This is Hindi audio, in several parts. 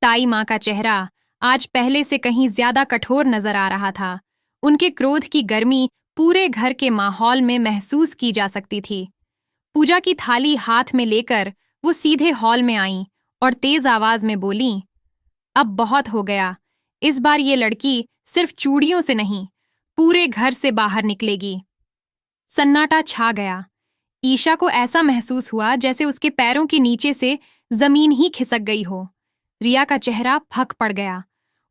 ताई माँ का चेहरा आज पहले से कहीं ज्यादा कठोर नजर आ रहा था। उनके क्रोध की गर्मी पूरे घर के माहौल में महसूस की जा सकती थी। पूजा की थाली हाथ में लेकर वो सीधे हॉल में आईं और तेज आवाज में बोलीं, अब बहुत हो गया। इस बार ये लड़की सिर्फ चूड़ियों से नहीं, पूरे घर से बाहर निकलेगी। सन्नाटा छा गया। ईशा को ऐसा महसूस हुआ जैसे उसके पैरों के नीचे से जमीन ही खिसक गई हो। रिया का चेहरा फक पड़ गया।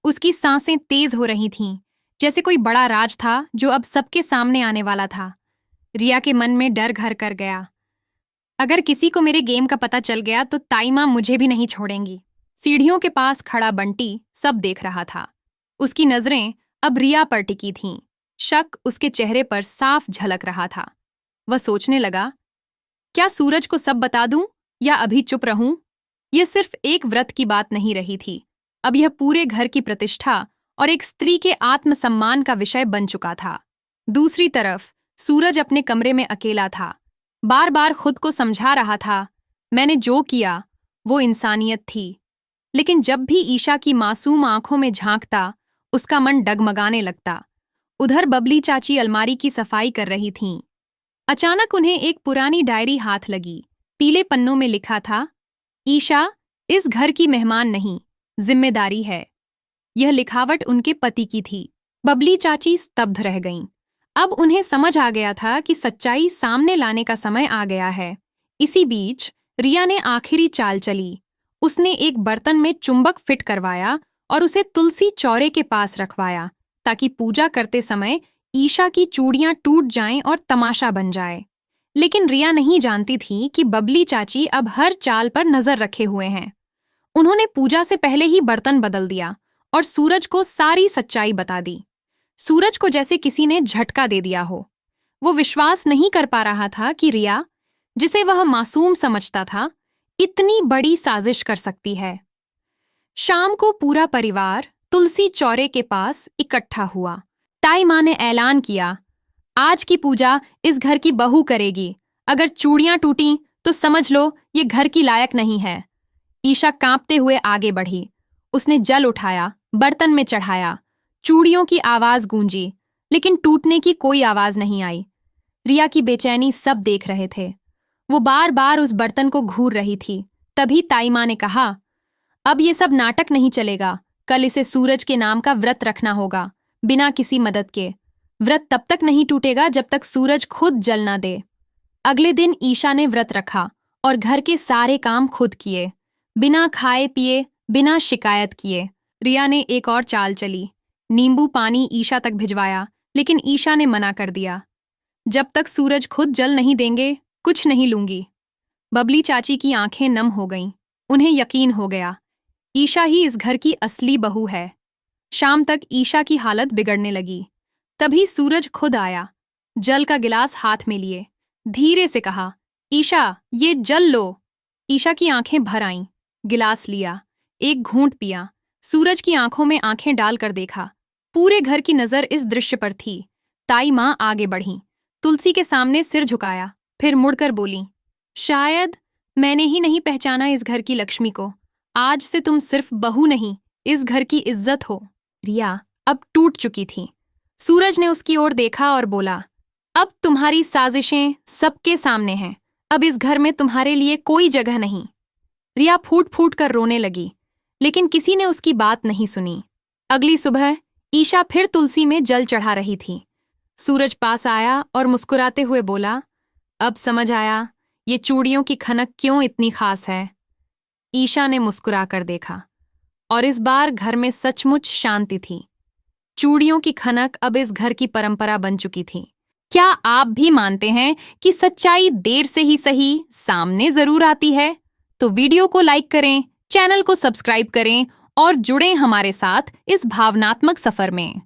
उसकी सांसें तेज हो रही थीं, जैसे कोई बड़ा राज था जो अब सबके सामने आने वाला था। रिया के मन में डर घर कर गया। अगर किसी को मेरे गेम का पता चल गया तो ताई माँ मुझे भी नहीं छोड़ेंगी। सीढ़ियों के पास खड़ा बंटी सब देख रहा था। उसकी नजरें अब रिया पर टिकी थीं। शक उसके चेहरे पर साफ झलक रहा था। वह सोचने लगा, क्या सूरज को सब बता दूं या अभी चुप रहूं? यह सिर्फ एक व्रत की बात नहीं रही थी। अब यह पूरे घर की प्रतिष्ठा और एक स्त्री के आत्मसम्मान का विषय बन चुका था। दूसरी तरफ सूरज अपने कमरे में अकेला था। बार बार खुद को समझा रहा था, मैंने जो किया वो इंसानियत थी। लेकिन जब भी ईशा की मासूम आंखों में झांकता, उसका मन डगमगाने लगता। उधर बबली चाची अलमारी की सफाई कर रही थीं। अचानक उन्हें एक पुरानी डायरी हाथ लगी। पीले पन्नों में लिखा था, ईशा इस घर की मेहमान नहीं, जिम्मेदारी है। यह लिखावट उनके पति की थी। बबली चाची स्तब्ध रह गईं। अब उन्हें समझ आ गया था कि सच्चाई सामने लाने का समय आ गया है। इसी बीच रिया ने आखिरी चाल चली। उसने एक बर्तन में चुंबक फिट करवाया और उसे तुलसी चौरे के पास रखवाया, ताकि पूजा करते समय ईशा की चूड़ियां टूट जाएं और तमाशा बन जाए। लेकिन रिया नहीं जानती थी कि बबली चाची अब हर चाल पर नजर रखे हुए हैं। उन्होंने पूजा से पहले ही बर्तन बदल दिया और सूरज को सारी सच्चाई बता दी। सूरज को जैसे किसी ने झटका दे दिया हो। वो विश्वास नहीं कर पा रहा था कि रिया, जिसे वह मासूम समझता था, इतनी बड़ी साजिश कर सकती है। शाम को पूरा परिवार तुलसी चौरे के पास इकट्ठा हुआ। ताई माँ ने ऐलान किया, आज की पूजा इस घर की बहू करेगी। अगर चूड़ियां टूटी तो समझ लो ये घर की लायक नहीं है। ईशा कांपते हुए आगे बढ़ी। उसने जल उठाया, बर्तन में चढ़ाया। चूड़ियों की आवाज गूंजी, लेकिन टूटने की कोई आवाज नहीं आई। रिया की बेचैनी सब देख रहे थे। वो बार बार उस बर्तन को घूर रही थी। तभी ताई माँ ने कहा, अब ये सब नाटक नहीं चलेगा। कल इसे सूरज के नाम का व्रत रखना होगा, बिना किसी मदद के। व्रत तब तक नहीं टूटेगा जब तक सूरज खुद जल ना दे। अगले दिन ईशा ने व्रत रखा और घर के सारे काम खुद किए, बिना खाए पिए, बिना शिकायत किए। रिया ने एक और चाल चली। नींबू पानी ईशा तक भिजवाया, लेकिन ईशा ने मना कर दिया, जब तक सूरज खुद जल नहीं देंगे कुछ नहीं लूंगी। बबली चाची की आंखें नम हो गईं। उन्हें यकीन हो गया, ईशा ही इस घर की असली बहू है। शाम तक ईशा की हालत बिगड़ने लगी। तभी सूरज खुद आया, जल का गिलास हाथ में लिए। धीरे से कहा, ईशा ये जल लो। ईशा की आंखें भर आईं। गिलास लिया, एक घूंट पिया। सूरज की आंखों में आंखें डालकर देखा। पूरे घर की नजर इस दृश्य पर थी। ताई माँ आगे बढ़ी, तुलसी के सामने सिर झुकाया, फिर मुड़कर बोली, शायद मैंने ही नहीं पहचाना इस घर की लक्ष्मी को। आज से तुम सिर्फ बहू नहीं, इस घर की इज्जत हो। रिया अब टूट चुकी थी। सूरज ने उसकी ओर देखा और बोला, अब तुम्हारी साजिशें सबके सामने हैं। अब इस घर में तुम्हारे लिए कोई जगह नहीं। रिया फूट फूट कर रोने लगी, लेकिन किसी ने उसकी बात नहीं सुनी। अगली सुबह ईशा फिर तुलसी में जल चढ़ा रही थी। सूरज पास आया और मुस्कुराते हुए बोला, अब समझ आया ये चूड़ियों की खनक क्यों इतनी खास है। ईशा ने मुस्कुरा कर देखा और इस बार घर में सचमुच शांति थी। चूड़ियों की खनक अब इस घर की परंपरा बन चुकी थी। क्या आप भी मानते हैं कि सच्चाई देर से ही सही सामने जरूर आती है? तो वीडियो को लाइक करें, चैनल को सब्सक्राइब करें और जुड़ें हमारे साथ इस भावनात्मक सफर में।